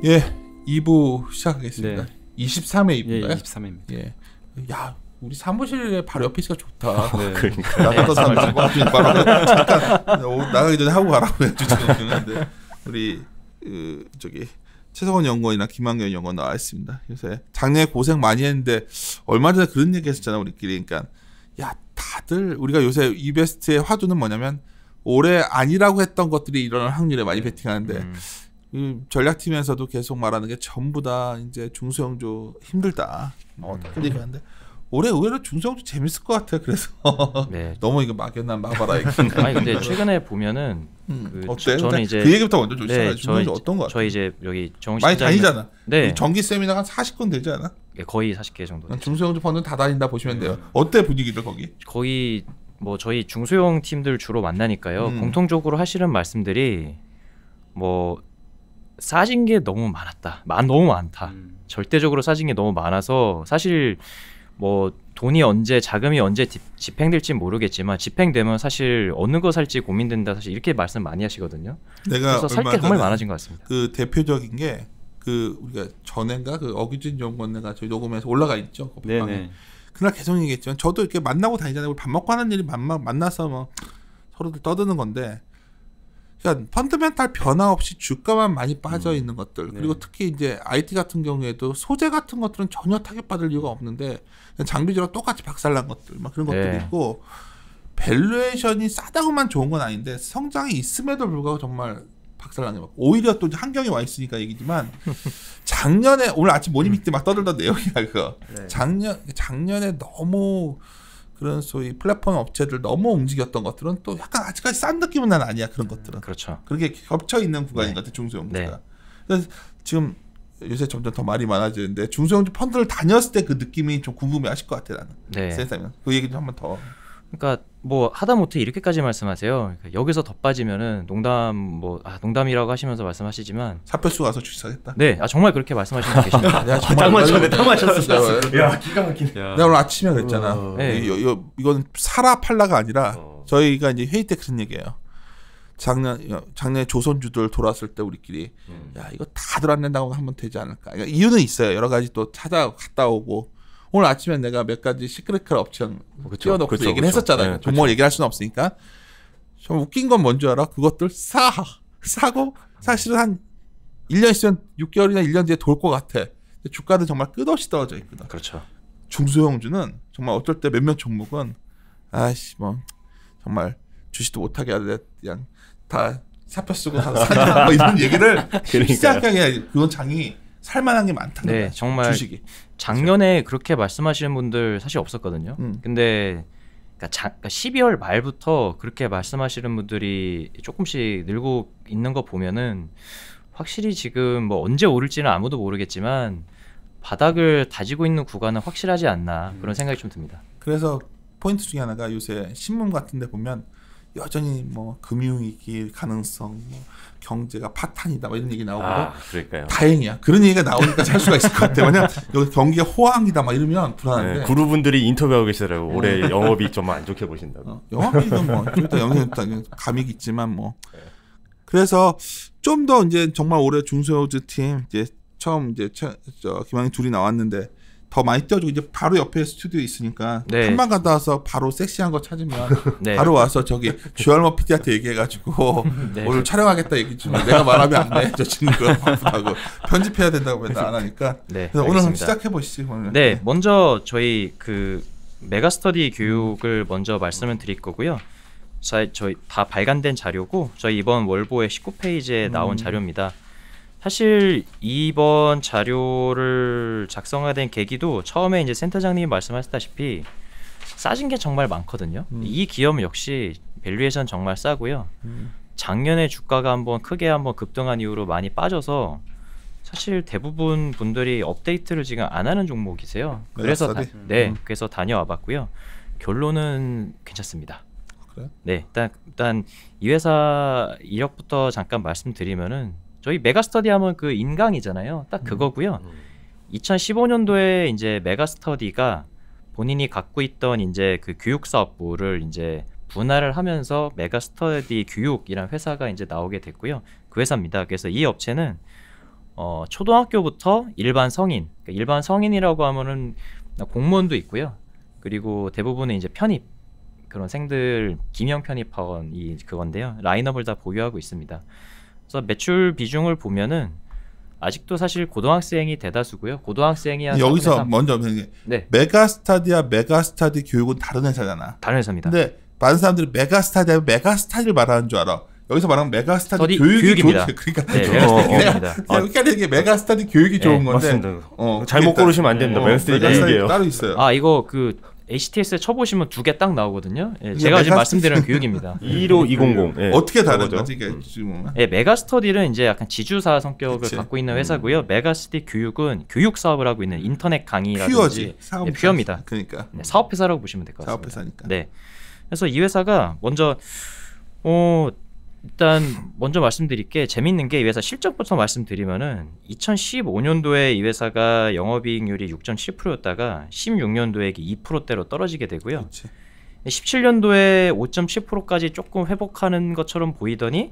예, 2부 시작하겠습니다. 네. 23회 2부인가요? 예, 23회입니다. 예. 야, 우리 사무실에 바로 옆에 있으니까 좋다. 네. 그러니까. 나갔다 사람 바로 잠깐 나가기 전에 하고 가라고 해야지 지금. 우리 저기 최성원 연구원이나 김한경 연구원 나와 있습니다. 요새 작년에 고생 많이 했는데 얼마 전에 그런 얘기 했었잖아 우리끼리. 그러니까 야, 다들 우리가 요새 이베스트의 화두는 뭐냐면 올해 아니라고 했던 것들이 일어날 확률에 많이 베팅하는데 전략팀에서도 계속 말하는 게 전부 다 이제 중소형주 힘들다. 어떻게 얘기하는데 올해 의외로 중소형주 재밌을 것 같아요. 그래서 네. 너무 이거 막연한 마바라 얘기. 아니 근데 최근에 보면은 어때? 저는 이제 그 얘기부터 먼저 좀 네, 시작해. 중소형주 어떤 거 같아? 저희 이제 여기 정우 많이 실장님 다니잖아. 네. 정기 세미나가 한 40건 되지 않아? 네, 거의 40개 정도. 중소형주 펀드는 다 다닌다 보시면 돼요. 어때 분위기들 거기? 거의 뭐 저희 중소형 팀들 주로 만나니까요. 공통적으로 하시는 말씀들이 뭐 싸진 게 너무 많았다. 너무 많다. 절대적으로 싸진 게 너무 많아서 사실 뭐 돈이 언제 자금이 언제 집행될지 모르겠지만 집행되면 사실 어느 거 살지 고민된다. 사실 이렇게 말씀 많이 하시거든요. 내가 그래서 살 게 정말 많아진 것 같습니다. 그 대표적인 게 그 우리가 전엔가 그 어규진 연구원내가 저희 녹음해서 올라가 있죠. 그 네네. 그날 계속 얘기했지만 저도 이렇게 만나고 다니잖아요. 우리 밥 먹고 하는 일이 만나서 뭐 서로들 떠드는 건데, 그러니까 펀드멘탈 변화 없이 주가만 많이 빠져 있는 것들, 그리고 특히 이제 IT 같은 경우에도 소재 같은 것들은 전혀 타격받을 이유가 없는데 장비주랑 똑같이 박살난 것들, 막 그런 것들이 있고, 밸류에이션이 싸다고만 좋은 건 아닌데 성장이 있음에도 불구하고 정말 박살나게 막 오히려 또 한경이 와 있으니까 얘기지만 작년에 오늘 아침 모닝 때 막 떠들던 내용이야 그거. 네. 작년에 너무 그런 소위 플랫폼 업체들 너무 움직였던 것들은 또 약간 아직까지 싼 느낌은 난 아니야. 그런 것들은. 그렇죠. 그렇게 겹쳐 있는 구간인 것 같아 중소형주가. 네. 그래서 지금 요새 점점 더 말이 많아지는데 중소형주 펀드를 다녔을 때 그 느낌이 좀 궁금해하실 것 같아 나는. 네. 센스면 그 얘기 좀 한번 더. 그러니까 뭐 하다못해 이렇게까지 말씀하세요. 그러니까 여기서 더 빠지면은 농담이라고 하시면서 말씀하시지만 사표수 가서 주식하겠다. 네, 정말 그렇게 말씀하시는 분 계십니다. 야, 정말 딱 맞췄어. 야, 기가 막히네. 내가 오늘 아침에 그랬잖아. 네. 이건 사라 팔라가 아니라 저희가 이제 회의 때 그런 얘기예요. 작년에 조선주들 돌아왔을 때 우리끼리 야 이거 다 들어안는다고 하면 되지 않을까. 그러니까 이유는 있어요. 여러 가지 또 갔다 오고. 오늘 아침에 내가 몇 가지 시크릿컬 업체를 띄워놓고 얘기를 했었잖아요. 종목을 얘기할 수는 없으니까. 좀 웃긴 건 뭔지 알아? 그것들 사고 사실은 한 1년 있으면 6개월이나 1년 뒤에 돌 것 같아. 주가도 정말 끝없이 떨어져 있거든. 그렇죠. 중소형주는 정말 어떨 때 몇몇 종목은 아이씨 뭐 정말 주식도 못하게 하는데 그냥 다 사표 쓰고 사자 뭐 이런 얘기를 시작하게 그건 장이 살만한 게 많다는 거야. 네, 정말 주식이. 작년에 그렇게 말씀하시는 분들 사실 없었거든요. 근데 그러니까 12월 말부터 그렇게 말씀하시는 분들이 조금씩 늘고 있는 거 보면은 확실히 지금 뭐 언제 오를지는 아무도 모르겠지만 바닥을 다지고 있는 구간은 확실하지 않나 그런 생각이 좀 듭니다. 그래서 포인트 중에 하나가 요새 신문 같은 데 보면 여전히 뭐 금융위기 가능성, 뭐 경제가 파탄이다 뭐 이런 얘기 나오고 그러니까요. 다행이야. 그런 얘기가 나오니까 살 수가 있을 것 같아. 왜냐면 여기 경기가 호황이다 막 이러면 불안한데. 네, 구루분들이 인터뷰하고 계시더라고. 올해 영업이 좀 안 좋게 보신다고. 영업이익은 뭐 일단 영업이 감익 있지만 뭐. 그래서 좀 더 이제 정말 올해 중소형주 팀 이제 처음 이제 김한희 둘이 나왔는데. 더 많이 띄워주고 이제 바로 옆에 스튜디오에 있으니까 한번 갔다 와서 바로 섹시한 거 찾으면 바로 와서 저기 주얼머 PD한테 얘기해가지고 오늘 촬영하겠다 얘기 좀 내가 말하면 안 돼. 저 친구가 바쁘다고 편집해야 된다고 해서 안 하니까. 그래서 오늘 한번 시작해 보시죠. 네, 먼저 저희 그 메가스터디 교육을 먼저 말씀을 드릴 거고요. 저희 다 발간된 자료고 저희 이번 월보의 19페이지에 나온 자료입니다. 사실 이번 자료를 작성하게 된 계기도 처음에 이제 센터장님이 말씀하셨다시피 싸진 게 정말 많거든요. 이 기업 역시 밸류에이션 정말 싸고요. 작년에 주가가 크게 한번 급등한 이후로 많이 빠져서 사실 대부분 분들이 업데이트를 지금 안 하는 종목이세요. 그래서 그래서 다녀와봤고요. 결론은 괜찮습니다. 그래요? 네, 일단 이 회사 이력부터 잠깐 말씀드리면은. 저희 메가스터디 하면 그 인강이잖아요. 딱 그거고요. 2015년도에 이제 메가스터디가 본인이 갖고 있던 이제 그 교육 사업부를 이제 분할을 하면서 메가스터디 교육이라는 회사가 이제 나오게 됐고요. 그 회사입니다. 그래서 이 업체는 초등학교부터 일반 성인, 그러니까 일반 성인이라고 하면은 공무원도 있고요. 그리고 대부분은 이제 편입 그런 생들 기명 편입학원이 그건데요. 라인업을 다 보유하고 있습니다. 그래서 매출 비중을 보면은 아직도 사실 고등학생이 대다수고요. 고등학생이 한 여기서 3분의 3. 먼저 네. 메가스타디와 메가스타디 교육은 다른 회사잖아. 다른 회사입니다. 근데 많은 사람들이 메가스타디하면 메가스타디를 말하는 줄 알아. 여기서 말하는 메가스타디 스터디 교육입니다. 교육입니다. 그러니까 네, 메가스터디 교육입니다. 헷갈리는 게 메가스타디 교육이 좋은 건데. 맞습니다. 잘못 고르시면 안 됩니다. 메가스터디 교육이에요. 따로 있어요. 아 이거 그 HTS에 쳐보시면 2개 딱 나오거든요. 예, 제가 지금 말씀드리는 교육입니다. 25200. 예, 어떻게 다른 저거죠. 거지? 이게 지금 예, 메가스터디는 이제 약간 지주사 성격을 그치. 갖고 있는 회사고요. 메가스터디 교육은 교육 사업을 하고 있는 인터넷 강의라든지 퓨어지. 사업 퓨어입니다. 그러니까 네, 사업회사라고 보시면 될 것 같습니다. 사업회사니까. 네. 그래서 이 회사가 먼저 일단 먼저 말씀드릴 게 재밌는 게 이 회사 실적부터 말씀드리면은 2015년도에 이 회사가 영업이익률이 6.7%였다가 16년도에 2%대로 떨어지게 되고요. 그렇지. 17년도에 5.7%까지 조금 회복하는 것처럼 보이더니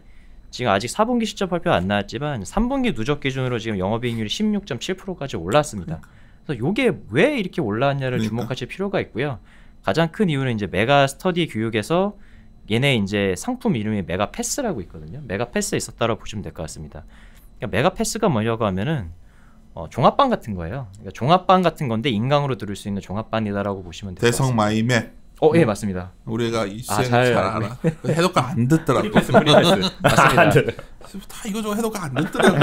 지금 아직 4분기 실적 발표 안 나왔지만 3분기 누적 기준으로 지금 영업이익률이 16.7%까지 올랐습니다. 그래서 이게 왜 이렇게 올라왔냐를 주목하실 필요가 있고요. 가장 큰 이유는 이제 메가 스터디 교육에서 얘네 이제 상품 이름이 메가 패스라고 있거든요. 메가 패스에 있었다고 보시면 될 것 같습니다. 그러니까 메가 패스가 뭐냐고 하면은 종합반 같은 거예요. 그러니까 종합반 같은 건데 인강으로 들을 수 있는 종합반이다라고 보시면 될 것 같습니다. 대성 마이맵. 예 맞습니다. 우리가 이 시장을 잘 잘 알고 알아. 해독가 안 듣더라고. 맞습니다. 다 이거저거 해독가 안 듣더라고.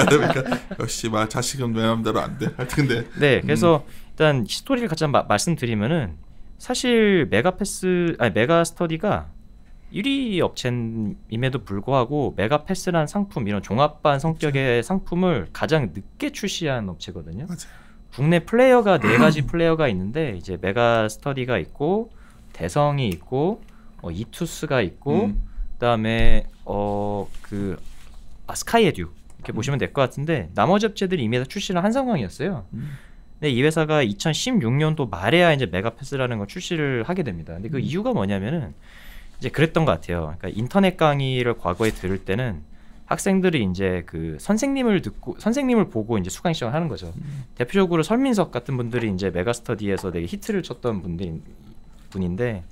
그러니까 역시 막 자식은 내 마음대로 안 돼. 하여튼 근데 네, 그래서 일단 스토리를 같이 말씀드리면은 사실 메가 스터디가 1위 업체임에도 불구하고 메가 패스라는 상품 이런 종합반 성격의 상품을 가장 늦게 출시한 업체거든요. 맞아요. 국내 플레이어가 4가지 플레이어가 있는데 이제 메가 스터디가 있고 대성이 있고 이투스가 있고 그다음에 스카이 에듀 이렇게 보시면 될 것 같은데 나머지 업체들이 이미 다 출시를 한 상황이었어요. 근데 이 회사가 2016년도 말에야 이제 메가패스라는 걸 출시를 하게 됩니다. 근데 그 이유가 뭐냐면은 이제 그랬던 것 같아요. 그러니까 인터넷 강의를 과거에 들을 때는 학생들이 이제 그 선생님을 보고 이제 수강 신청을 하는 거죠. 대표적으로 설민석 같은 분들이 이제 메가스터디에서 되게 히트를 쳤던 분인데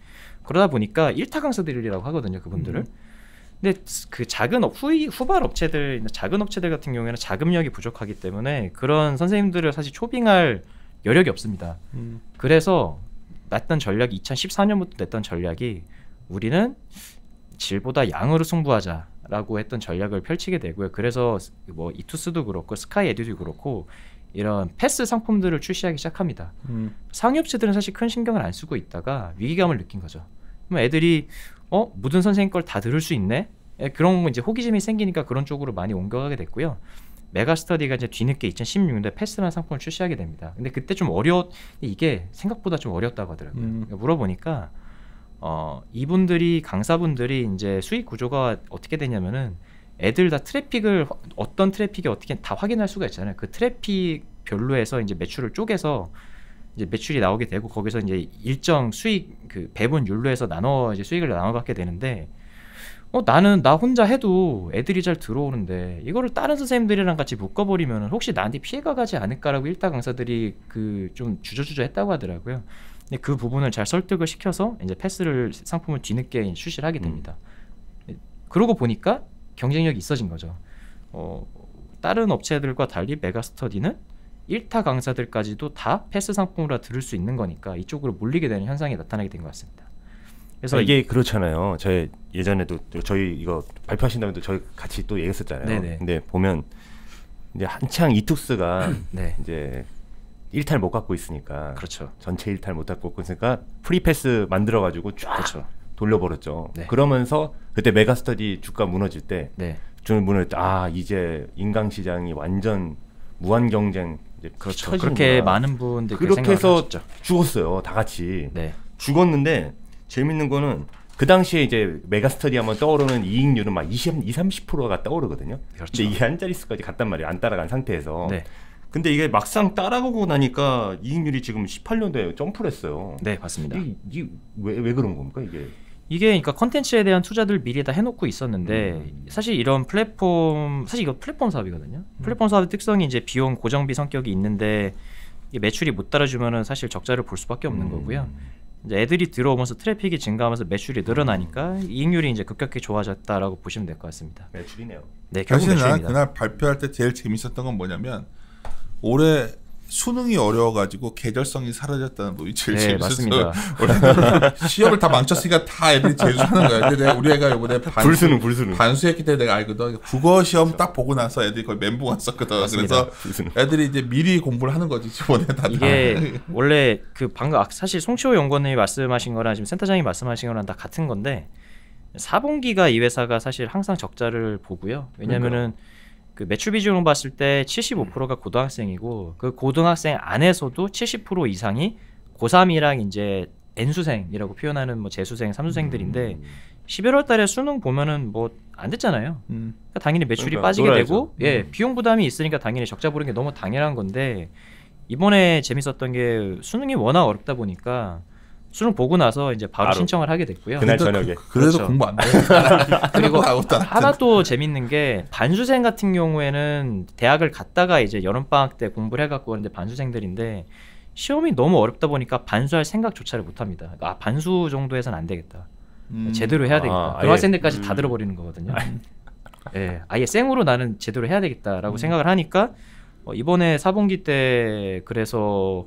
그러다 보니까 1타 강사들이라고 하거든요, 그분들을. 근데 그 작은 후발 업체들, 작은 업체들 같은 경우에는 자금력이 부족하기 때문에 그런 선생님들을 사실 초빙할 여력이 없습니다. 그래서 냈던 전략이 2014년부터 냈던 전략이 우리는 질보다 양으로 승부하자라고 했던 전략을 펼치게 되고요. 그래서 뭐 이투스도 그렇고 스카이 에듀도 그렇고 이런 패스 상품들을 출시하기 시작합니다. 상위 업체들은 사실 큰 신경을 안 쓰고 있다가 위기감을 느낀 거죠. 그럼 애들이 모든 선생님 걸 다 들을 수 있네? 그런 이제 호기심이 생기니까 그런 쪽으로 많이 옮겨가게 됐고요. 메가스터디가 이제 뒤늦게 2016년도에 패스라는 상품을 출시하게 됩니다. 근데 그때 좀 이게 생각보다 좀 어렵다고 하더라고요. 그러니까 물어보니까 이분들이 강사분들이 이제 수익 구조가 어떻게 되냐면은 애들 다 어떤 트래픽이 어떻게 다 확인할 수가 있잖아요. 그 트래픽 별로 해서 이제 매출을 쪼개서 이제 매출이 나오게 되고 거기서 이제 일정 수익 그 배분율로 해서 이제 수익을 나눠 갖게 되는데 나는 나 혼자 해도 애들이 잘 들어오는데 이거를 다른 선생님들이랑 같이 묶어버리면 혹시 나한테 피해가 가지 않을까라고 1타 강사들이 그 좀 주저주저 했다고 하더라고요. 근데 그 부분을 잘 설득을 시켜서 이제 상품을 뒤늦게 출시를 하게 됩니다. 그러고 보니까 경쟁력이 있어진 거죠. 다른 업체들과 달리 메가스터디는 1타 강사들까지도 다 패스 상품으로 들을 수 있는 거니까 이쪽으로 몰리게 되는 현상이 나타나게 된 것 같습니다. 그래서 이게 그렇잖아요. 저희 예전에도 저희 이거 발표하신 다음에도 저희 같이 또 얘기했었잖아요. 네네. 근데 보면 이제 한창 이투스가 네. 이제 1탈 못 갖고 있으니까 그렇죠. 전체 1탈 못 갖고 있으니까 프리패스 만들어 가지고 쫙 그렇죠. 돌려버렸죠. 네. 그러면서 그때 메가스터디 주가 무너질 때 네. 이제 인강 시장이 완전 무한 경쟁 이제 그렇죠. 쳐지는구나. 그렇게 많은 분들이 그렇게 해서 하셨죠. 죽었어요. 다 같이. 네. 죽었는데 재밌는 거는 그 당시에 이제 메가스터디 하면 떠오르는 이익률은 막 30%가 떠오르거든요. 그렇죠. 근데 이게 한 자릿수까지 갔단 말이에요. 안 따라간 상태에서. 네. 근데 이게 막상 따라가고 나니까 이익률이 지금 18년도에 점프를 했어요. 네, 맞습니다. 이게 왜 그런 겁니까 이게? 이게 그러니까 컨텐츠에 대한 투자들 미리 다 해놓고 있었는데 사실 이런 플랫폼 사실 이거 플랫폼 사업이거든요. 플랫폼 사업의 특성이 이제 비용 고정비 성격이 있는데 이게 매출이 못 따라주면은 사실 적자를 볼 수밖에 없는 거고요. 이제 애들이 들어오면서 트래픽이 증가하면서 매출이 늘어나니까 이익률이 이제 급격히 좋아졌다라고 보시면 될 것 같습니다. 매출이네요. 네, 결국 사실 난 매출입니다. 그날 발표할 때 제일 재밌었던 건 뭐냐면 올해 수능이 어려워가지고 계절성이 사라졌다는 부분이 제일 네, 재밌었어요. 맞습니다. 시험을 다 망쳤으니까 다 애들이 재수하는 거야. 근데 우리 애가 이번에 불수능. 반수했기 때문에 내가 알거든. 국어 시험 딱 보고 나서 애들이 거의 멘붕 왔었거든. 맞습니다. 그래서 애들이 이제 미리 공부를 하는 거지 이번에 다. 이게 원래 그 방금 사실 송치호 연구원님이 말씀하신 거랑 지금 센터장이 말씀하신 거랑 다 같은 건데 4분기가 이 회사가 사실 항상 적자를 보고요. 왜냐면은 그 매출 비중을 봤을 때 75%가 고등학생이고 그 고등학생 안에서도 70% 이상이 고3이랑 이제 N수생이라고 표현하는 뭐 재수생, 삼수생들인데 11월 달에 수능 보면은 뭐 안 됐잖아요. 그러니까 당연히 매출이 그러니까 빠지게 놀아야죠. 되고 비용 부담이 있으니까 당연히 적자 보는 게 너무 당연한 건데 이번에 재밌었던 게 수능이 워낙 어렵다 보니까 수능 보고 나서 이제 바로 신청을 하게 됐고요. 그날 저녁에. 그래도 그렇죠. 공부 안 돼. 그리고 하나 또 재밌는 게 반수생 같은 경우에는 대학을 갔다가 이제 여름방학 때 공부를 해갖고 그런데 반수생들인데 시험이 너무 어렵다 보니까 반수할 생각조차를 못합니다. 그러니까 반수 정도 해서는 안 되겠다. 제대로 해야 되겠다. 그런 학생들까지 다 들어버리는 거거든요. 예, 아예 생으로 나는 제대로 해야 되겠다라고 생각을 하니까 이번에 4분기 때 그래서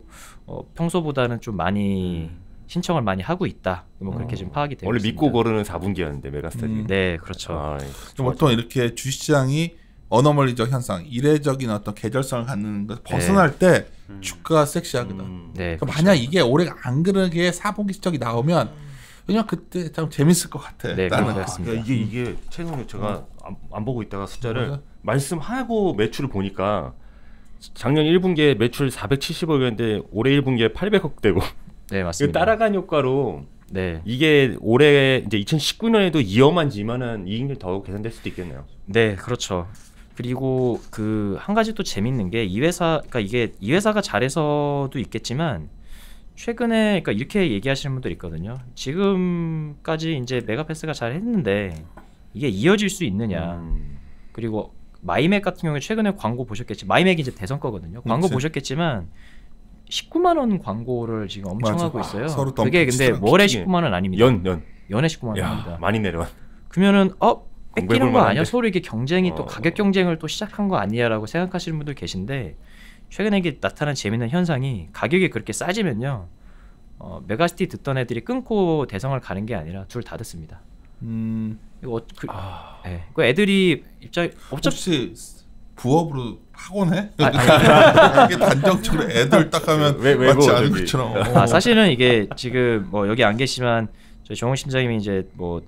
평소보다는 좀 많이 신청을 많이 하고 있다. 뭐 그렇게 지금 파악이 되고 원래 있습니다. 믿고 거르는 4분기였는데 메가스터디. 네, 그렇죠. 보통 이렇게 주식시장이 어너멀리적 현상, 이례적인 어떤 계절성을 갖는 것을 벗어날 때 주가가 섹시하거든. 네, 그러니까 만약 이게 올해 안 그러게 4분기 실적이 나오면 그냥 그때 좀 재밌을 것 같아. 네, 나는. 그렇습니다. 이게 최근에 제가 안 보고 있다가 숫자를 말씀하고 매출을 보니까 작년 1분기에 매출 470억이었는데 올해 1분기에 800억 되고 네, 이거 맞습니다. 따라간 효과로 네, 이게 올해 이제 2019년에도 이어만지만은 이익률 더 개선될 수도 있겠네요. 네, 그렇죠. 그리고 그 한 가지 또 재밌는 게 이 회사, 그러니까 이게 이 회사가 잘해서도 있겠지만 최근에 그러니까 이렇게 얘기하시는 분들 있거든요. 지금까지 이제 메가패스가 잘했는데 이게 이어질 수 있느냐. 그리고 마이맥 같은 경우에 최근에 광고 보셨겠지. 마이맥이 이제 대선 거거든요. 광고 그치. 보셨겠지만 19만 원 광고를 지금 엄청 맞아. 하고 있어요. 서로 그게 근데 덤프치더라. 월에 키키게. 19만 원 아닙니다. 연에 19만 야, 원입니다. 많이 내려와. 그러면은 뺏기는 거 아니야? 만한데. 서로 이게 경쟁이 또 가격 경쟁을 또 시작한 거 아니야라고 생각하시는 분들 계신데 최근에 이게 나타난 재밌는 현상이 가격이 그렇게 싸지면요. 메가시티 듣던 애들이 끊고 대성을 가는 게 아니라 둘 다 듣습니다. 이거 네. 그 애들이 혹시 부업으로 학원해? 이게 단정적으로 애들 딱 하면 외고 맞지 않은 저기. 것처럼. 사실은 이게 지금 뭐 여기 안 계시지만 저희 정훈 심장님이 이제 뭐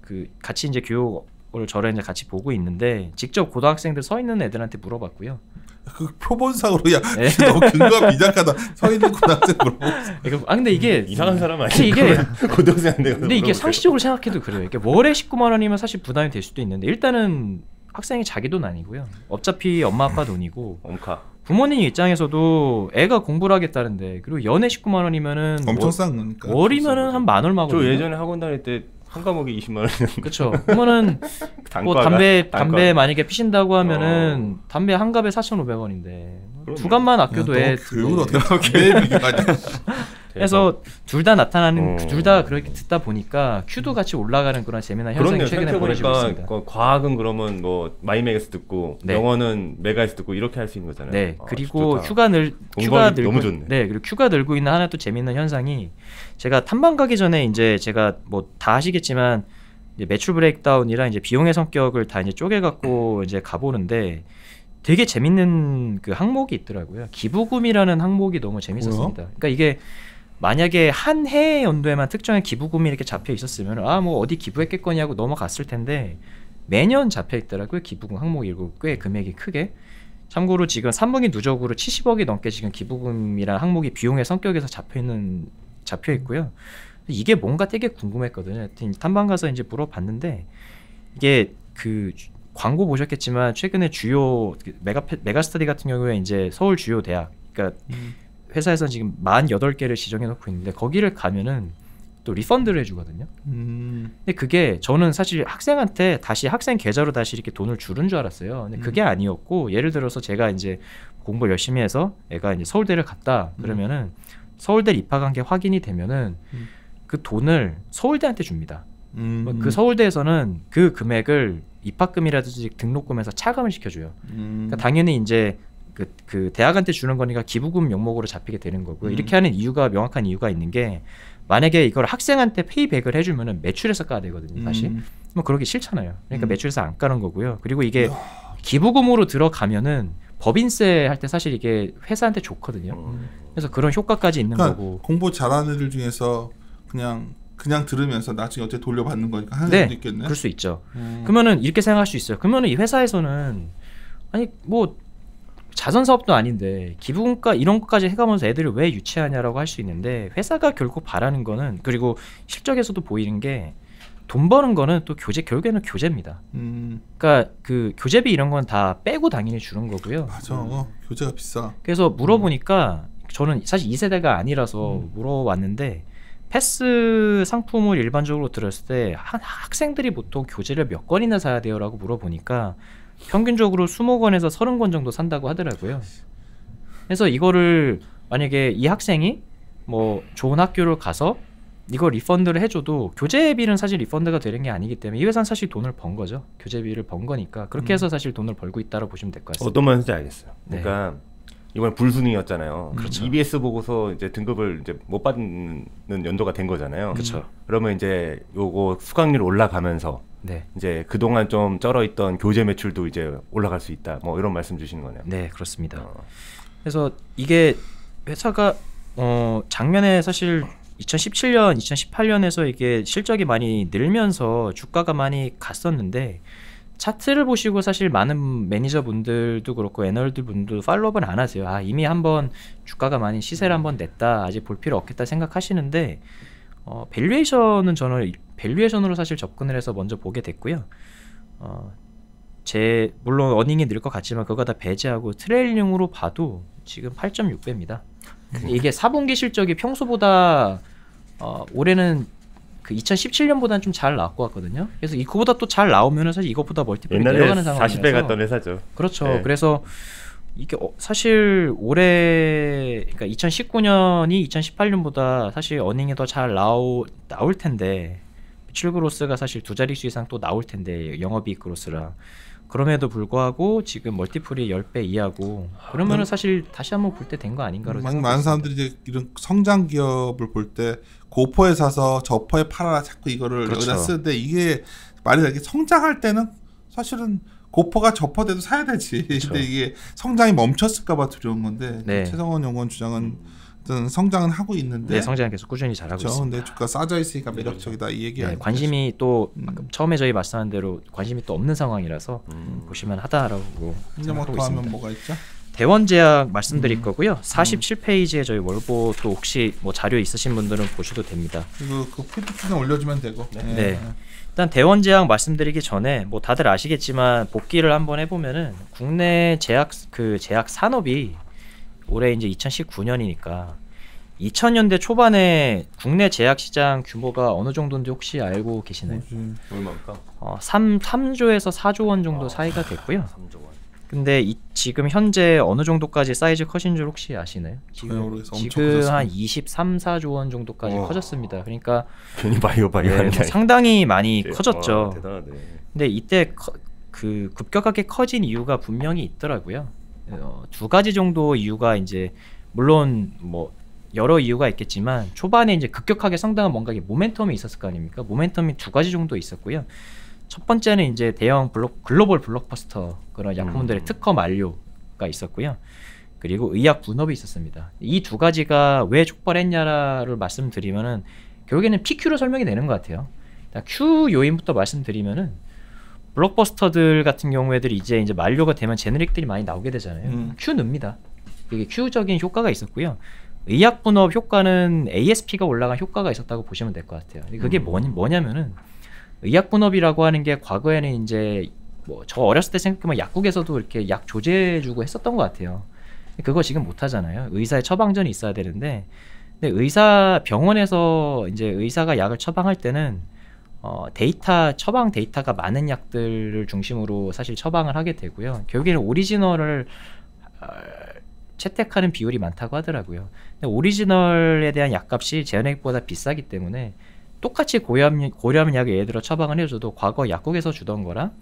그 같이 이제 교육을 저를 이제 같이 보고 있는데 직접 고등학생들 서 있는 애들한테 물어봤고요. 그 표본상으로 야 너무 근거가 미약하다. 서 있는 고등학생 물어보고. 근데 이게 이상한 사람 아니야? 근데 이게 고등생한테 근데 이게 상식적으로 생각해도 그래요. 이게 월에 19만 원이면 사실 부담이 될 수도 있는데 일단은 학생이 자기 돈 아니고요. 어차피 엄마 아빠 돈이고 엄카. 부모님 입장에서도 애가 공부를 하겠다는데 그리고 연에 19만 원이면은 엄청 싼 거니까. 월이면은 한 만 얼마거든요. 저 예전에 학원 다닐 때 한 과목이 20만 원이었는데. 그렇죠. 그러면은 뭐 담배 만약에 피신다고 하면은 담배 한 갑에 4,500원인데 두 갑만 아껴도 애 교육을 어떻게 비교하냐. 그래서 둘 다 나타나는 둘 다 그렇게 듣다 보니까 큐도 같이 올라가는 그런 재미난 현상이 그렇네요. 최근에 벌어지고 있습니다. 과학은 그러면 뭐 마이맥에서 듣고 네. 영어는 메가에서 듣고 이렇게 할 수 있는 거잖아요. 네. 그리고 좋다. 큐가 늘고 너무 좋네. 네. 그리고 큐가 늘고 있는 하나 또 재미있는 현상이 제가 탐방 가기 전에 이제 제가 뭐 다 아시겠지만 이제 매출 브레이크다운이랑 이제 비용의 성격을 다 이제 쪼개 갖고 이제 가보는데 되게 재밌는 그 항목이 있더라고요. 기부금이라는 항목이 너무 재밌었습니다. 그러니까 이게 만약에 한 해 연도에만 특정한 기부금이 이렇게 잡혀 있었으면 뭐 어디 기부했겠거니 하고 넘어갔을 텐데 매년 잡혀 있더라고요. 기부금 항목이 꽤 금액이 크게. 참고로 지금 3분기 누적으로 70억이 넘게 지금 기부금이라는 항목이 비용의 성격에서 잡혀 있고요. 이게 뭔가 되게 궁금했거든요. 탐방 가서 이제 물어봤는데 이게 그 광고 보셨겠지만 최근에 주요 메가스터디 같은 경우에 이제 서울 주요 대학 그러니까 회사에서 지금 48개를 지정해 놓고 있는데 거기를 가면은 또 리펀드를 해주거든요. 근데 그게 저는 사실 학생한테 다시 학생 계좌로 다시 이렇게 돈을 주는 줄 알았어요. 근데 그게 아니었고 예를 들어서 제가 이제 공부를 열심히 해서 애가 이제 서울대를 갔다 그러면은 서울대 입학한 게 확인이 되면은 그 돈을 서울대한테 줍니다. 그 서울대에서는 그 금액을 입학금이라든지 등록금에서 차감을 시켜줘요. 그러니까 당연히 이제 그 대학한테 주는 거니까 기부금 명목으로 잡히게 되는 거고요. 이렇게 하는 이유가 명확한 이유가 있는 게 만약에 이걸 학생한테 페이백을 해주면은 매출에서 까야 되거든요. 다시 뭐 그러기 싫잖아요. 그러니까 매출에서 안 까는 거고요. 그리고 이게 기부금으로 들어가면은 법인세 할 때 사실 이게 회사한테 좋거든요. 그래서 그런 효과까지 있는 그러니까 거고. 공부 잘하는 애들 중에서 그냥 들으면서 나중에 어떻게 돌려받는 거니까 하는 네, 애도 있겠네. 그럴 수 있죠. 그러면은 이렇게 생각할 수 있어요. 그러면은 이 회사에서는 아니 뭐 자선 사업도 아닌데 기부금과 이런 것까지 해가면서 애들을 왜 유치하냐라고 할 수 있는데 회사가 결국 바라는 거는 그리고 실적에서도 보이는 게 돈 버는 거는 또 결국에는 교재입니다. 그러니까 그 교재비 이런 건 다 빼고 당연히 주는 거고요. 맞아. 교재가 비싸. 그래서 물어보니까 저는 사실 2세대가 아니라서 물어봤는데 패스 상품을 일반적으로 들었을 때 학생들이 보통 교재를 몇 권이나 사야 돼요라고 물어보니까 평균적으로 20권에서 30권 정도 산다고 하더라고요. 그래서 이거를 만약에 이 학생이 뭐 좋은 학교를 가서 이거 리펀드를 해줘도 교재비는 사실 리펀드가 되는 게 아니기 때문에 이 회사는 사실 돈을 번 거죠. 교재비를 번 거니까 그렇게 해서 사실 돈을 벌고 있다고 보시면 될 것 같습니다. 어떤 말인지 알겠어요. 네. 그러니까 이번 불순이었잖아요. 그렇죠. EBS 보고서 이제 등급을 이제 못 받는 연도가 된 거잖아요. 그렇죠. 그러면 이제 요거 수강률 올라가면서 네. 이제 그동안 좀 쩔어 있던 교재 매출도 이제 올라갈 수 있다. 뭐 이런 말씀 주시는 거네요. 네, 그렇습니다. 그래서 이게 회사가 작년에 사실 2017년, 2018년에서 이게 실적이 많이 늘면서 주가가 많이 갔었는데 차트를 보시고 사실 많은 매니저분들도 그렇고 애널들 분도 팔로업을 안 하세요. 아 이미 한번 주가가 많이 시세를 한번 냈다. 아직 볼 필요 없겠다 생각하시는데 밸류에이션은 저는 밸류에이션으로 사실 접근을 해서 먼저 보게 됐고요. 물론 어닝이 늘 것 같지만 그거 다 배제하고 트레일링으로 봐도 지금 8.6배입니다. 이게 4분기 실적이 평소보다 올해는 그 2017년보다는 좀 잘 나올 것 같거든요. 그래서 그보다 또 잘 나오면은 사실 이것보다 멀티플이 내려가는 상황이라서 40배 갔던 회사죠. 그렇죠. 네. 그래서 이게 사실 올해 그러니까 2019년이 2018년보다 사실 어닝이 더 잘 나올 텐데 매출 그로스가 사실 두 자릿수 이상 또 나올 텐데 영업이익 그로스랑 그럼에도 불구하고 지금 멀티플이 10배 이하고 그러면은 사실 다시 한번 볼 때 된 거 아닌가로 많은 사람들이 이제 이런 성장 기업을 볼 때 고퍼에 사서 저퍼에 팔아라 자꾸 이거를 그렇죠. 여기다 쓰는데 이게 말이 이렇게 성장할 때는 사실은 고퍼가 저퍼돼도 사야 되지. 그렇죠. 근데 이게 성장이 멈췄을까봐 두려운 건데 네. 최성원 연구원 주장은 어떤 성장은 하고 있는데 네, 성장 계속 꾸준히 잘하고 그렇죠. 있습니다. 근데 주가 싸져 있으니까 매력적이다 이 얘기야. 네, 관심이 또 처음에 저희 말씀한 대로 관심이 또 없는 상황이라서 보시면 하다라고 이제 뭐 생각하고 더 하면 있습니다. 뭐가 있죠? 대원제약 말씀드릴 거고요. 47페이지에 저희 월보 또 혹시 뭐 자료 있으신 분들은 보셔도 됩니다. 그리고 그 PPT는 올려주면 되고. 네. 일단 대원제약 말씀드리기 전에 뭐 다들 아시겠지만 복귀를 한번 해보면은 국내 제약 산업이 올해 이제 2019년이니까 2000년대 초반에 국내 제약 시장 규모가 어느 정도인지 혹시 알고 계시나요? 얼마일까? 3조에서 4조 원 정도 사이가 됐고요. 3조 원. 근데 지금 현재 어느 정도까지 사이즈 컷인 줄 혹시 아시나요? 전혀 모르겠어. 엄청 지금 커졌어요. 한 23, 4조 원 정도까지 우와. 커졌습니다. 그러니까 괜히 바이오 네, 하는 게 상당히 많이 아니라. 커졌죠. 와, 대단하네. 근데 이때 그 급격하게 커진 이유가 분명히 있더라고요. 두 가지 정도 이유가 이제 물론 뭐 여러 이유가 있겠지만 초반에 이제 급격하게 성장한 뭔가 모멘텀이 있었을 거 아닙니까? 모멘텀이 두 가지 정도 있었고요. 첫 번째는 이제 대형 글로벌 블록버스터 그런 약품들의 특허 만료가 있었고요. 그리고 의약 분업이 있었습니다. 이 두 가지가 왜 촉발했냐를 말씀드리면은 결국에는 PQ로 설명이 되는 것 같아요. Q 요인부터 말씀드리면은 블록버스터들 같은 경우에들이 이제 만료가 되면 제너릭들이 많이 나오게 되잖아요. Q 늡니다. 이게 Q적인 효과가 있었고요. 의약 분업 효과는 ASP가 올라간 효과가 있었다고 보시면 될 것 같아요. 그게 뭐냐면은 의약 분업이라고 하는 게 과거에는 이제 뭐 저 어렸을 때 생각해보면 약국에서도 이렇게 약 조제해주고 했었던 것 같아요. 그거 지금 못 하잖아요. 의사의 처방전이 있어야 되는데 근데 병원에서 이제 의사가 약을 처방할 때는 처방 데이터가 많은 약들을 중심으로 사실 처방을 하게 되고요. 결국에는 오리지널을 채택하는 비율이 많다고 하더라고요. 근데 오리지널에 대한 약값이 제너릭보다 비싸기 때문에 똑같이 고려암 약을 예를 들어 처방을 해줘도 과거 약국에서 주던 거랑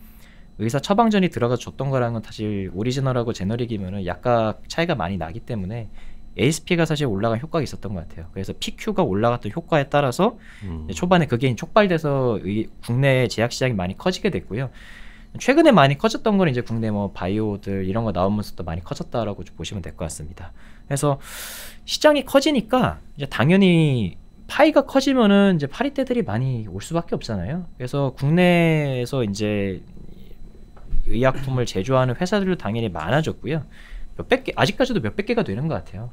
의사 처방전이 들어가 줬던 거랑은 사실 오리지널하고 제너릭이면은 약값 차이가 많이 나기 때문에 ASP가 사실 올라간 효과가 있었던 것 같아요. 그래서 PQ가 올라갔던 효과에 따라서 초반에 그게 촉발돼서 국내 제약 시장이 많이 커지게 됐고요. 최근에 많이 커졌던 건 이제 국내 뭐 바이오들 이런 거 나오면서 또 많이 커졌다라고 좀 보시면 될 것 같습니다. 그래서 시장이 커지니까 이제 당연히 파이가 커지면은 이제 파리떼들이 많이 올 수밖에 없잖아요. 그래서 국내에서 이제 의약품을 제조하는 회사들도 당연히 많아졌고요. 몇백 개, 아직까지도 몇백 개가 되는 것 같아요.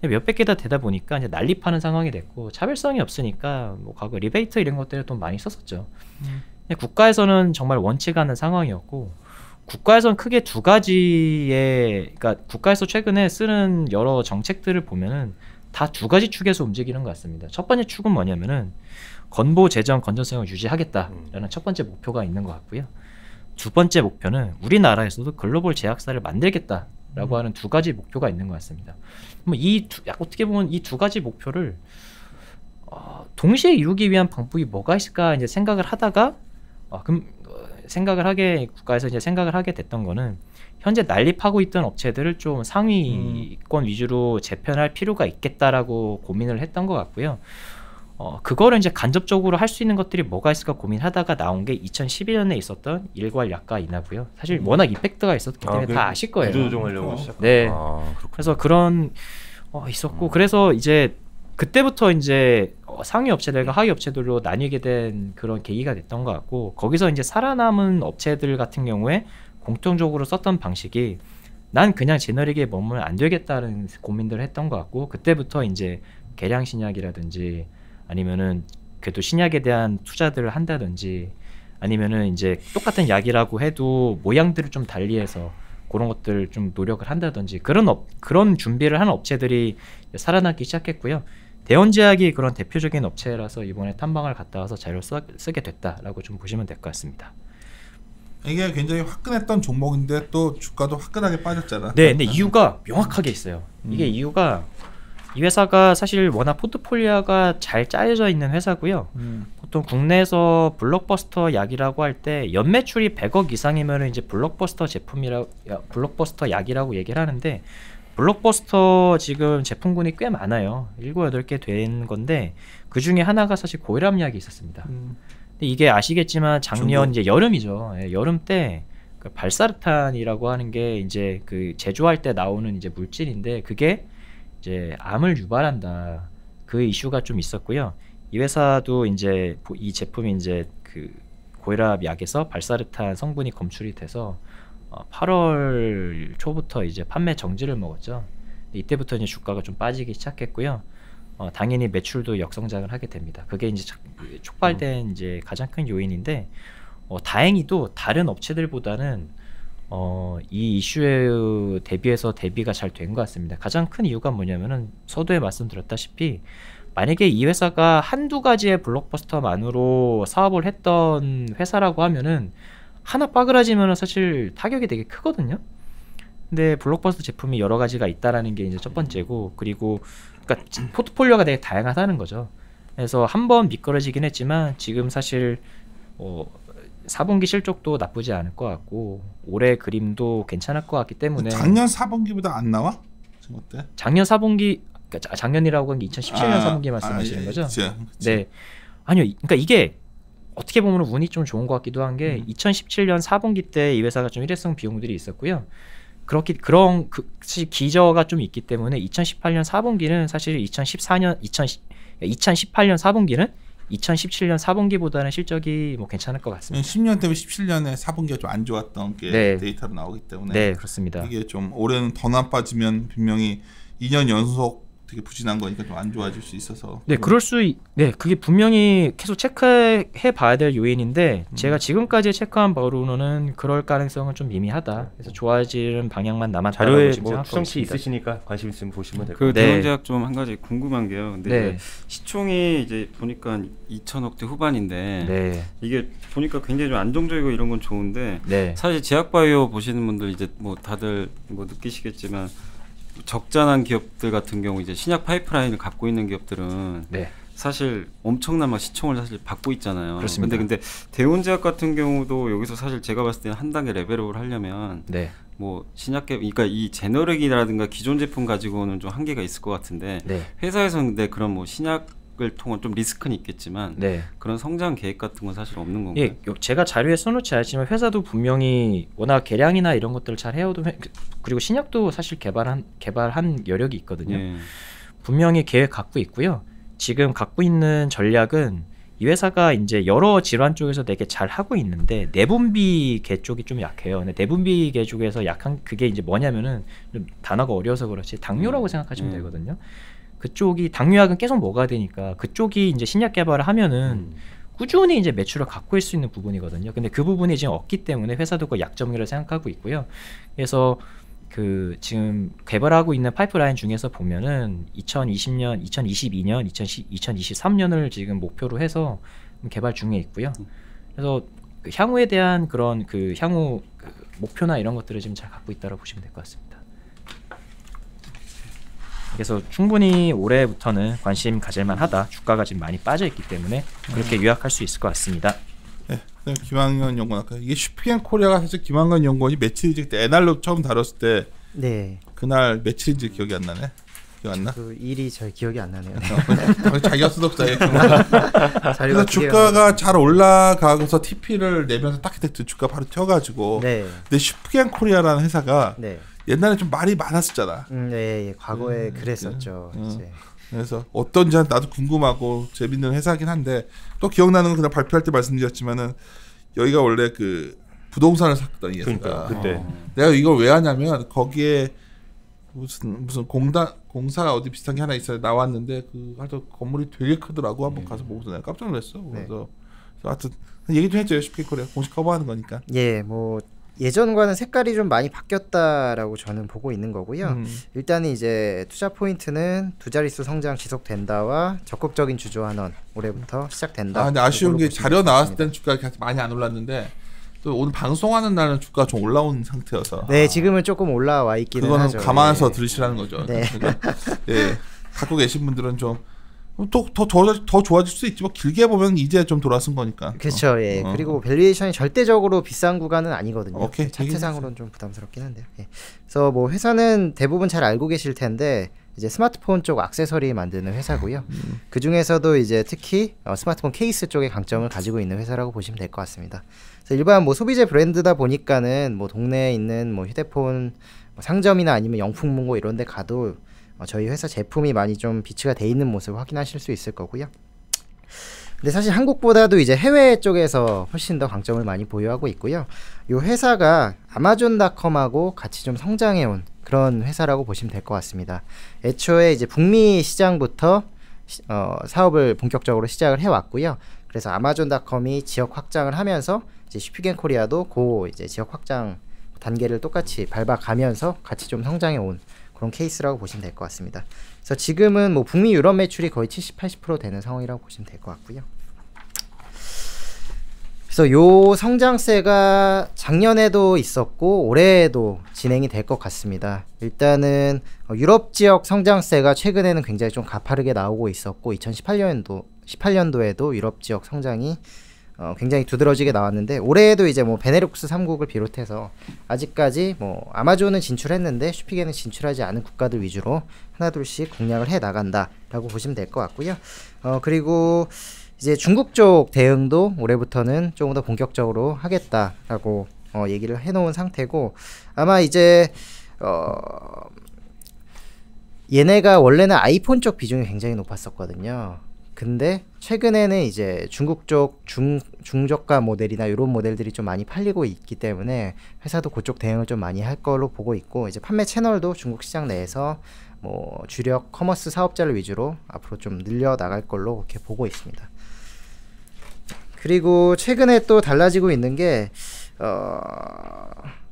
몇백 개다 되다 보니까 이제 난립하는 상황이 됐고 차별성이 없으니까 뭐 과거 리베이트 이런 것들을 돈 많이 썼었죠. 국가에서는 정말 원치가 않는 상황이었고 국가에서는 크게 두 가지의 그러니까 국가에서 최근에 쓰는 여러 정책들을 보면은 다 두 가지 축에서 움직이는 것 같습니다. 첫 번째 축은 뭐냐면은 건보 재정 건전성을 유지하겠다라는 첫 번째 목표가 있는 것 같고요. 두 번째 목표는 우리나라에서도 글로벌 제약사를 만들겠다라고 하는 두 가지 목표가 있는 것 같습니다. 어떻게 보면 이 두 가지 목표를 동시에 이루기 위한 방법이 뭐가 있을까 이제 생각을 하다가 국가에서 이제 생각을 하게 됐던 거는 현재 난립하고 있던 업체들을 좀 상위권 위주로 재편할 필요가 있겠다라고 고민을 했던 것 같고요. 그거를 이제 간접적으로 할 수 있는 것들이 뭐가 있을까 고민하다가 나온 게 2011년에 있었던 일괄 약가 인하고요. 사실 워낙 이펙트가 있었기 때문에 다 아실 거예요. 구조조정하려고 시작한. 네. 그래서 그런 있었고 그래서 이제 그때부터 이제 상위 업체들과 하위 업체들로 나뉘게 된 그런 계기가 됐던 것 같고 거기서 이제 살아남은 업체들 같은 경우에 공통적으로 썼던 방식이 난 그냥 제너릭에 머물면 안 되겠다는 고민들을 했던 것 같고 그때부터 이제 개량 신약이라든지 아니면은 그래도 신약에 대한 투자들을 한다든지 아니면은 이제 똑같은 약이라고 해도 모양들을 좀 달리해서 그런 것들 좀 노력을 한다든지 그런 준비를 하는 업체들이 살아나기 시작했고요. 대원제약이 그런 대표적인 업체라서 이번에 탐방을 갔다 와서 자료를 쓰게 됐다라고 좀 보시면 될 것 같습니다. 이게 굉장히 화끈했던 종목인데 또 주가도 화끈하게 빠졌잖아. 네, 근데 이유가 명확하게 있어요. 이게 이유가 이 회사가 사실 워낙 포트폴리오가 잘 짜여져 있는 회사고요. 보통 국내에서 블록버스터 약이라고 할 때 연매출이 100억 이상이면 이제 블록버스터 약이라고 얘기를 하는데 블록버스터 지금 제품군이 꽤 많아요. 7, 8개 된 건데 그 중에 하나가 사실 고혈압 약이 있었습니다. 근데 이게 아시겠지만 작년 이제 여름이죠. 여름 때 그 발사르탄이라고 하는 게 이제 그 제조할 때 나오는 이제 물질인데 그게 이제 암을 유발한다. 그 이슈가 좀 있었고요. 이 회사도 이제 이 제품이 이제 그 고혈압 약에서 발사르탄 성분이 검출이 돼서 8월 초부터 이제 판매 정지를 먹었죠. 이때부터 이제 주가가 좀 빠지기 시작했고요. 당연히 매출도 역성장을 하게 됩니다. 그게 이제 촉발된 이제 가장 큰 요인인데 다행히도 다른 업체들보다는 이 이슈에 대비가 잘 된 것 같습니다. 가장 큰 이유가 뭐냐면은 서두에 말씀드렸다시피 만약에 이 회사가 한두 가지의 블록버스터만으로 사업을 했던 회사라고 하면은 하나 빠그라지면은 사실 타격이 되게 크거든요. 근데 블록버스터 제품이 여러 가지가 있다라는 게 이제 첫 번째고 그리고 그러니까 포트폴리오가 되게 다양하다는 거죠. 그래서 한번 미끄러지긴 했지만 지금 사실 4분기 실적도 나쁘지 않을 것 같고 올해 그림도 괜찮을 것 같기 때문에 작년 4분기보다 안 나와? 지금 어때? 작년 4분기 그러니까 작년이라고 한 게 2017년 4분기 말씀하시는 거죠? 그치. 네. 아니요. 그러니까 이게 어떻게 보면 운이 좀 좋은 것 같기도 한 게 2017년 4분기 때 이 회사가 좀 일회성 비용들이 있었고요. 사실 기저가 좀 있기 때문에 2018년 4분기는 사실 2018년 4분기는 2017년 4분기보다는 실적이 뭐 괜찮을 것 같습니다. 10년 때문에 17년에 4분기가 좀 안 좋았던 게 네. 데이터로 나오기 때문에 네, 그렇습니다. 이게 좀 올해는 더 나빠지면 분명히 2년 연속 되게 부진한 거니까 좀 안 좋아질 수 있어서. 네, 그게 분명히 계속 체크해 봐야 될 요인인데 제가 지금까지 체크한 바로는 그럴 가능성은 좀 미미하다. 그래서 좋아지는 방향만 남았다고 자료에 지금 뭐 생각하고 추정치 있습니다. 있으시니까 관심 있으면 보시면 될 것 그 같아요. 대웅제약 좀 한 가지 궁금한 게요. 근데 네. 이제 시총이 이제 보니까 2천억대 후반인데 네, 이게 보니까 굉장히 좀 안정적이고 이런 건 좋은데 네, 사실 제약바이오 보시는 분들 이제 뭐 다들 뭐 느끼시겠지만 적자난 기업들 같은 경우 이제 신약 파이프라인을 갖고 있는 기업들은 네. 사실 엄청난 막 시총을 사실 받고 있잖아요. 그렇습니다. 근데 대운제약 같은 경우도 여기서 사실 제가 봤을 때는 한 단계 레벨업을 하려면 네, 뭐 신약계 그러니까 이 제너릭이라든가 기존 제품 가지고는 좀 한계가 있을 것 같은데 네, 회사에서는 근데 그런 뭐 신약을 통한 좀 리스크는 있겠지만 네. 그런 성장 계획 같은 건 사실 없는 건가요? 예, 제가 자료에 써놓지 않았지만 회사도 분명히 워낙 개량이나 이런 것들을 잘 해오던 그리고 신약도 사실 개발한 여력이 있거든요. 예. 분명히 계획 갖고 있고요. 지금 갖고 있는 전략은 이 회사가 이제 여러 질환 쪽에서 되게 잘 하고 있는데 내분비계 쪽이 좀 약해요. 근데 내분비계 쪽에서 약한 그게 이제 뭐냐면은 좀 단어가 어려워서 그렇지 당뇨라고 생각하시면 되거든요. 그쪽이 당뇨약은 계속 먹어야 되니까 그쪽이 이제 신약 개발을 하면은 꾸준히 이제 매출을 갖고 있을 수 있는 부분이거든요. 근데 그 부분이 지금 없기 때문에 회사도 그 약점이라고 생각하고 있고요. 그래서 그 지금 개발하고 있는 파이프라인 중에서 보면은 2020년, 2022년, 2023년을 지금 목표로 해서 개발 중에 있고요. 그래서 그 향후에 대한 그런 그 향후 그 목표나 이런 것들을 지금 잘 갖고 있다고 보시면 될 것 같습니다. 그래서 충분히 올해부터는 관심 가질만 하다. 주가가 지금 많이 빠져 있기 때문에 그렇게 요약할 수 있을 것 같습니다. 네, 김한건 연구원 아까 이게 슈피겐 코리아가 사실 김한건 연구원이 며칠인지 그때 애날로 처음 다뤘을 때 네. 그날 며칠인지 기억이 안 나네. 기억 안 나? 그 일이 잘 기억이 안 나네요. 자기가 수독자예요. 자료가 그래서 주가가 잘 올라가고서 TP를 내면서 딱 그때 주가 바로 튀어가지고. 네. 근데 슈피겐 코리아라는 회사가 네. 옛날에 좀 말이 많았었잖아. 네, 예, 과거에 그랬었죠. 이제. 그래서 어떤지 나도 궁금하고 재밌는 회사긴 한데 또 기억나는 건 그날 발표할 때 말씀드렸지만은 여기가 원래 그 부동산을 샀던 이 회사가. 그러니까 그때 내가 이걸 왜 하냐면 거기에 무슨 공사 어디 비슷한 게 하나 있어요. 나왔는데 그 하여튼 건물이 되게 크더라고. 한번 가서 보고서 내가 깜짝 놀랐어. 그래서 하여튼 얘기 좀 해줘요. 슈피겐 코리아 공식 커버하는 거니까. 예, 뭐 예전과는 색깔이 좀 많이 바뀌었다라고 저는 보고 있는 거고요. 일단은 이제 투자 포인트는 두 자릿수 성장 지속된다와 적극적인 주주 환원 올해부터 시작된다. 근데 아쉬운 게 자료 나왔을 때는 주가가 많이 안 올랐는데 또 오늘 방송하는 날은 주가가 좀 올라온 상태여서. 네, 지금은 조금 올라와 있기는 그거는 하죠. 감안해서 예. 들으시라는 거죠. 네. 그러니까, 예, 갖고 계신 분들은 좀 더 좋아질 수 있지 뭐 길게 보면 이제 좀 돌아선 거니까. 그렇죠. 예. 그리고 밸류에이션이 절대적으로 비싼 구간은 아니거든요. 오케이, 차트상으로는 좀 부담스럽긴 한데요. 예. 그래서 뭐 회사는 대부분 잘 알고 계실 텐데 이제 스마트폰 쪽 액세서리 만드는 회사고요. 그 중에서도 이제 특히 스마트폰 케이스 쪽에 강점을 가지고 있는 회사라고 보시면 될 것 같습니다. 그래서 일반 뭐 소비재 브랜드다 보니까는 뭐 동네에 있는 뭐 휴대폰 뭐 상점이나 아니면 영풍문고 이런 데 가도 저희 회사 제품이 많이 좀 비치가 돼 있는 모습을 확인하실 수 있을 거고요. 근데 사실 한국보다도 이제 해외 쪽에서 훨씬 더 강점을 많이 보유하고 있고요. 이 회사가 아마존닷컴하고 같이 좀 성장해온 그런 회사라고 보시면 될 것 같습니다. 애초에 이제 북미 시장부터 사업을 본격적으로 시작을 해왔고요. 그래서 아마존닷컴이 지역 확장을 하면서 이제 슈피겐 코리아도 그 이제 지역 확장 단계를 똑같이 밟아가면서 같이 좀 성장해온 그런 케이스라고 보시면 될 것 같습니다. 그래서 지금은 뭐 북미 유럽 매출이 거의 70-80% 되는 상황이라고 보시면 될 것 같고요. 그래서 요 성장세가 작년에도 있었고 올해에도 진행이 될 것 같습니다. 일단은 유럽 지역 성장세가 최근에는 굉장히 좀 가파르게 나오고 있었고 2018년도에도 유럽 지역 성장이 굉장히 두드러지게 나왔는데 올해에도 이제 뭐 베네룩스 3국을 비롯해서 아직까지 뭐 아마존은 진출했는데 슈피겐은 진출하지 않은 국가들 위주로 하나둘씩 공략을 해 나간다라고 보시면 될 것 같고요. 그리고 이제 중국 쪽 대응도 올해부터는 조금 더 본격적으로 하겠다라고 얘기를 해놓은 상태고 아마 이제 얘네가 원래는 아이폰 쪽 비중이 굉장히 높았었거든요. 근데 최근에는 이제 중국 쪽 중저가 모델이나 이런 모델들이 좀 많이 팔리고 있기 때문에 회사도 그쪽 대응을 좀 많이 할 걸로 보고 있고 이제 판매 채널도 중국 시장 내에서 뭐 주력 커머스 사업자를 위주로 앞으로 좀 늘려 나갈 걸로 그렇게 보고 있습니다. 그리고 최근에 또 달라지고 있는 게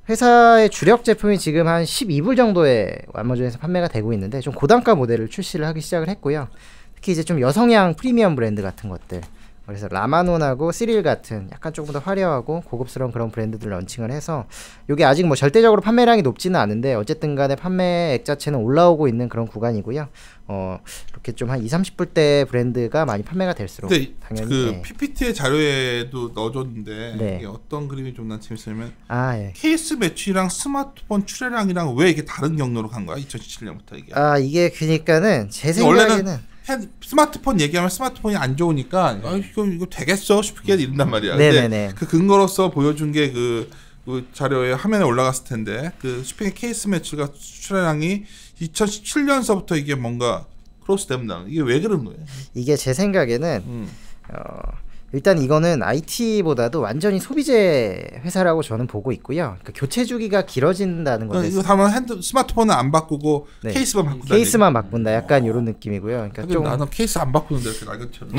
회사의 주력 제품이 지금 한 12불 정도에 아마존에서 판매가 되고 있는데 좀 고단가 모델을 출시를 하기 시작을 했고요. 특히 이제 좀 여성향 프리미엄 브랜드 같은 것들, 그래서 라마논하고 시릴 같은 약간 조금 더 화려하고 고급스러운 그런 브랜드들을 런칭을 해서 이게 아직 뭐 절대적으로 판매량이 높지는 않은데 어쨌든 간에 판매액 자체는 올라오고 있는 그런 구간이고요. 이렇게 좀 한 20-30불대 브랜드가 많이 판매가 될수록 근데 당연히 그 PPT의 자료에도 넣어줬는데 네. 이게 어떤 그림이 좀 난 재밌으면 예. 케이스 매출이랑 스마트폰 출하량이랑 왜 이게 다른 경로로 간 거야? 2017년부터 이게. 이게 그니까는 제 원래는 생각에는 스마트폰 얘기하면 스마트폰이 안 좋으니까 이거 되겠어 싶게 이런단 말이야. 네네네. 근데 그 근거로서 보여준 게 그 자료에 화면에 올라갔을 텐데 그 쇼핑의 케이스 매출과 출하량이 2017년서부터 이게 뭔가 크로스 됩니다. 이게 왜 그런 거예요? 이게 제 생각에는 일단 이거는 IT보다도 완전히 소비재 회사라고 저는 보고 있고요. 그러니까 교체 주기가 길어진다는 건데 이거 다만 스마트폰은 안 바꾸고 네. 케이스만 바꾼다. 케이스만 바꾼다. 약간 이런 느낌이고요. 그러니까 좀 나는 케이스 안 바꾸는데 이렇게 날것처럼.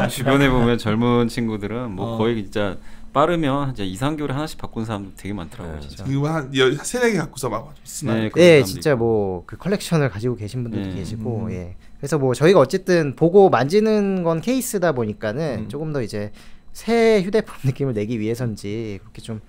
주변에 보면 젊은 친구들은 뭐 거의 진짜 빠르면 이제 2-3개월에 하나씩 바꾼 사람들 되게 많더라고요. 진짜. 지금 한 3-4개 갖고서 막 쓰나. 네, 네, 진짜 뭐 그 컬렉션을 가지고 계신 분들도 계시고, 예. 그래서 뭐 저희가 어쨌든 보고 만지는 건 케이스다 보니까는 조금 더 이제 새 휴대폰 느낌을 내기 위해서인지 그렇게 좀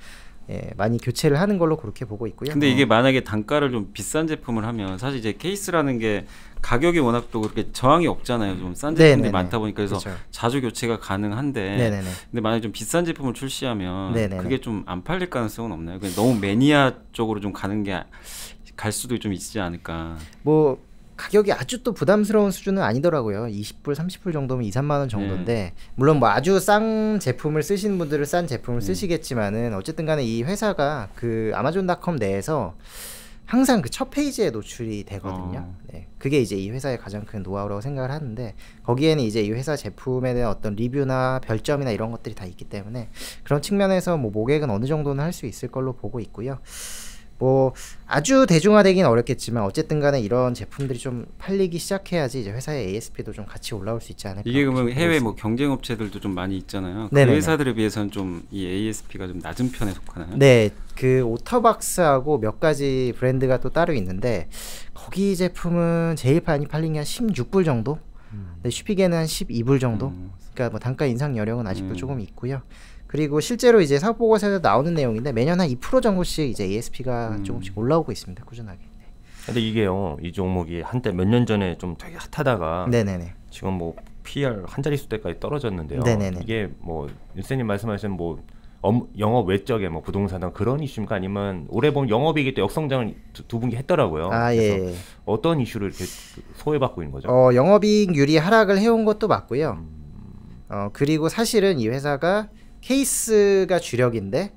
많이 교체를 하는 걸로 그렇게 보고 있고요. 근데 이게 만약에 단가를 좀 비싼 제품을 하면 사실 이제 케이스라는 게 가격이 워낙 또 그렇게 저항이 없잖아요. 좀 싼 제품들이 네네네. 많다 보니까 그래서 그렇죠. 자주 교체가 가능한데 네네네. 근데 만약에 좀 비싼 제품을 출시하면 네네네. 그게 좀 안 팔릴 가능성은 없나요? 그냥 너무 매니아 쪽으로 좀 가는 게 갈 수도 좀 있지 않을까. 뭐 가격이 아주 또 부담스러운 수준은 아니더라고요. 20불, 30불 정도면 2-3만 원 정도인데 물론 뭐 아주 싼 제품을 쓰시는 분들은 싼 제품을 쓰시겠지만은 어쨌든 간에 이 회사가 그 아마존.com 내에서 항상 그 첫 페이지에 노출이 되거든요. 네. 그게 이제 이 회사의 가장 큰 노하우라고 생각을 하는데 거기에는 이제 이 회사 제품에 대한 어떤 리뷰나 별점이나 이런 것들이 다 있기 때문에 그런 측면에서 뭐 모객은 어느 정도는 할 수 있을 걸로 보고 있고요. 뭐 아주 대중화되긴 어렵겠지만 어쨌든 간에 이런 제품들이 좀 팔리기 시작해야지 이제 회사의 ASP도 좀 같이 올라올 수 있지 않을까. 이게 그러면 해외 뭐 경쟁 업체들도 좀 많이 있잖아요. 그 네네네. 회사들에 비해서는 좀 이 ASP가 좀 낮은 편에 속하나요? 네, 그 오터박스하고 몇 가지 브랜드가 또 따로 있는데 거기 제품은 제일 많이 팔린 게 한 16불 정도. 네, 슈피게는 한 12불 정도. 그러니까 뭐 단가 인상 여력은 아직도 조금 있고요. 그리고 실제로 이제 사업 보고서에서 나오는 내용인데 매년 한 2% 정도씩 이제 ASP가 조금씩 올라오고 있습니다. 꾸준하게. 네. 근데 이게요, 이 종목이 한때 몇 년 전에 좀 되게 핫하다가 네네네. 지금 뭐 PR 한 자릿수대까지 떨어졌는데요. 네네네. 이게 뭐 윤세님 말씀하신 뭐 영업 외적의 뭐 부동산 그런 이슈인가 아니면 올해 보면 영업이익이 또 역성장을 두 분기 했더라고요. 예. 어떤 이슈를 이렇게 소외받고 있는 거죠? 영업이익률이 하락을 해온 것도 맞고요. 그리고 사실은 이 회사가 케이스가 주력인데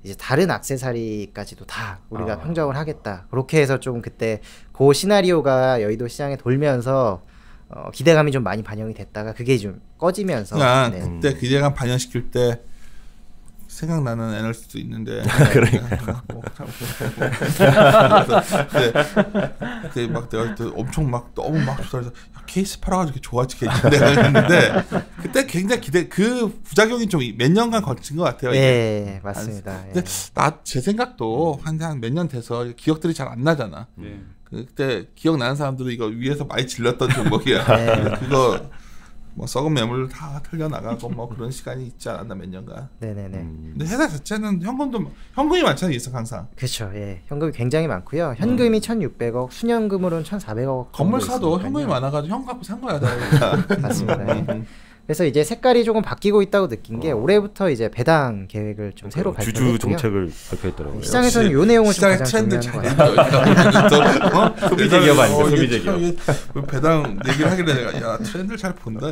이제 다른 액세서리까지도 다 우리가 평정을 하겠다. 그렇게 해서 좀 그때 그 시나리오가 여의도 시장에 돌면서 기대감이 좀 많이 반영이 됐다가 그게 좀 꺼지면서 그때 기대감 반영시킬 때 생각나는 애널리스트도 있는데 그러니까요. 그때 막 내가 엄청 막 너무 막 좋다해서 케이스 팔아가지고 좋아지겠지 내가 했는데 그때 굉장히 그 부작용이 좀 몇 년간 거친 것 같아요. 네, 맞습니다. 근데 제 생각도 한 몇 년 돼서 기억들이 잘 안 나잖아. 그때 기억나는 사람들은 이거 위에서 많이 질렀던 종목이야. 그거 뭐 썩은 매물 다 털려 나가고 뭐 그런 시간이 있지 않았나 몇 년간. 네네네. 근데 회사 자체는 현금이 많잖아요, 항상. 그렇죠. 예, 현금이 굉장히 많고요. 현금이 1,600억, 순현금으로는 1,400억. 건물 사도 현금이 많아가지고 현 갖고 산 거야, 다. 맞습니다. 예. 그래서 이제 색깔이 조금 바뀌고 있다고 느낀 게 올해부터 이제 배당 계획을 좀 새로 발표했고요. 주주 정책을 발표했더라고요. 시장에서는 이 내용을 좀 가장 트렌드 중요한 잘 거예요. 소비재 기업 아니죠, 소비재 기업. 배당 얘기를 하길래 내가 야 트렌드를 잘 본다.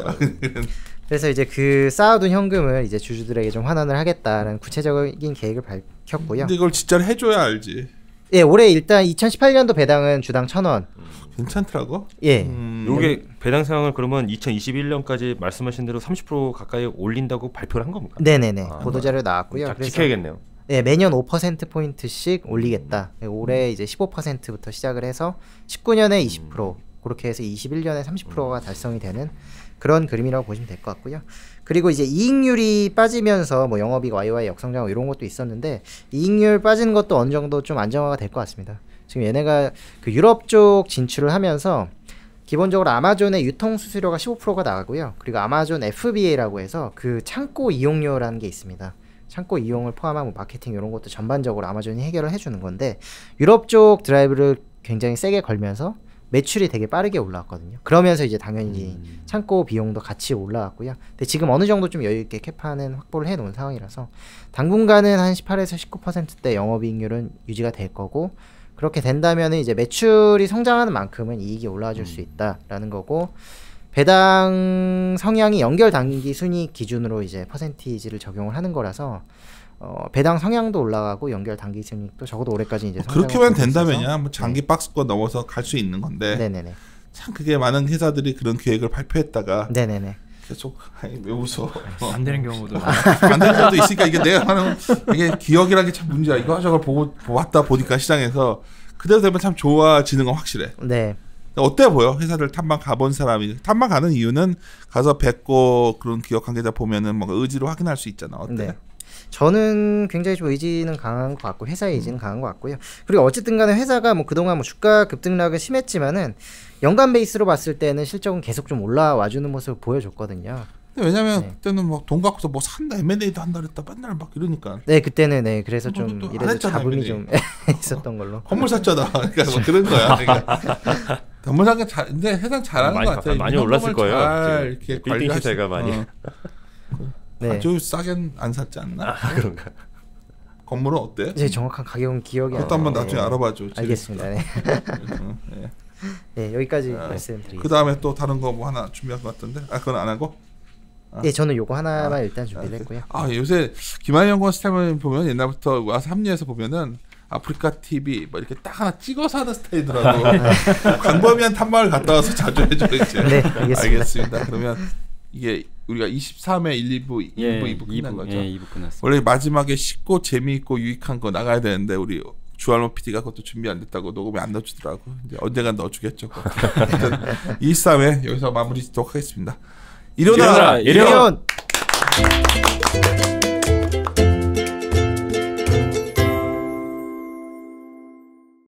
그래서 이제 그 쌓아둔 현금을 이제 주주들에게 좀 환원을 하겠다는 구체적인 계획을 밝혔고요. 근데 이걸 진짜로 해줘야 알지. 예, 올해 일단 2018년도 배당은 주당 1,000원. 괜찮더라고. 예. 요게 배당 상황을 그러면 2021년까지 말씀하신 대로 30% 가까이 올린다고 발표를 한 겁니까? 네네네. 보도자료 나왔고요. 자, 그래서 지켜야겠네요. 네, 매년 5%포인트씩 올리겠다. 올해 이제 15%부터 시작을 해서 19년에 20%, 그렇게 해서 21년에 30%가 달성이 되는 그런 그림이라고 보시면 될 것 같고요. 그리고 이제 이익률이 빠지면서 뭐 영업이익 YY 역성장 이런 것도 있었는데 이익률 빠지는 것도 어느 정도 좀 안정화가 될 것 같습니다. 지금 얘네가 그 유럽 쪽 진출을 하면서 기본적으로 아마존의 유통 수수료가 15%가 나가고요. 그리고 아마존 FBA라고 해서 그 창고 이용료라는 게 있습니다. 창고 이용을 포함한 뭐 마케팅 이런 것도 전반적으로 아마존이 해결을 해주는 건데 유럽 쪽 드라이브를 굉장히 세게 걸면서 매출이 되게 빠르게 올라왔거든요. 그러면서 이제 당연히 창고 비용도 같이 올라왔고요. 근데 지금 어느 정도 좀 여유 있게 캐파는 확보를 해놓은 상황이라서 당분간은 한 18에서 19%대 영업이익률은 유지가 될 거고 그렇게 된다면 이제 매출이 성장하는 만큼은 이익이 올라와 줄 수 있다라는 거고 배당 성향이 연결 단기 순이익 기준으로 이제 퍼센티지를 적용을 하는 거라서 배당 성향도 올라가고 연결 단기 순이익도 적어도 올해까지 이제 그렇게만 된다면야 뭐 장기 박스권 넘어서 갈 수 있는 건데 네네네. 참 그게 많은 회사들이 그런 계획을 발표했다가 네네네. 계속 왜 웃어? 안 되는 경우도 안 되는 경우도 있으니까 이게 내가 하는 이게 기억이라는 게 참 문제야. 이거 저걸 보았다 보니까 시장에서 그대로 되면 참 좋아지는 건 확실해. 네. 어때 보여? 회사들 탐방 가본 사람이 탐방 가는 이유는 가서 뵙고 그런 기업 관계자 보면은 뭔가 의지로 확인할 수 있잖아. 어때? 네. 저는 굉장히 좀 의지는 강한 것 같고 회사의 의지는 강한 것 같고요. 그리고 어쨌든 간에 회사가 뭐 그동안 뭐 주가 급등락은 심했지만은 연간 베이스로 봤을 때는 실적은 계속 좀 올라와 주는 모습을 보여줬거든요. 왜냐면 그때는 뭐 돈 갖고서 뭐 산다 M&A도 한다 그랬다 맨날 막 이러니까. 네 그때는 네 그래서 좀 이래도 했잖아, 잡음이 M&A. 좀 있었던 걸로. 건물 샀잖아. 그러니까 뭐 그런 거야. 그러니까 건물 산게 잘, 근데 회사 잘하는 것 같아. 많이 올랐을 거예요. 이렇게 빌딩 시세가 많이. 네. 아주 싸게 안 샀지 않나? 그런가. 건물은 어때? 제 정확한 가격은 기억이 안 나요. 그것도 한번 나중에 알아봐줘. 알겠습니다. 네. 네. 네 여기까지 말씀드리겠습니다. 그 다음에 또 다른 거 뭐 하나 준비한 것 같던데? 그건 안 하고? 네 저는 요거 하나만 일단 준비를 했고요. 요새 김한영권 스타일 보면 옛날부터 와서 합류해서 보면은 아프리카 TV 뭐 이렇게 딱 하나 찍어서 하는 스타일이더라고. 광범위한 탐방을 갔다 와서 자주 해줘야지. 네 알겠습니다. 알겠습니다. 그러면 이게 우리가 23회 1, 2부, 2부 끝난 거죠. 예, 2부 끝났습니다. 원래 마지막에 쉽고 재미있고 유익한 거 나가야 되는데 우리 주할모 PD가 그것도 준비 안 됐다고 녹음에 안 넣어주더라고. 이제 언젠간 넣어주겠죠. 23회 여기서 마무리 짓도록 하겠습니다. 일어나! 일어나!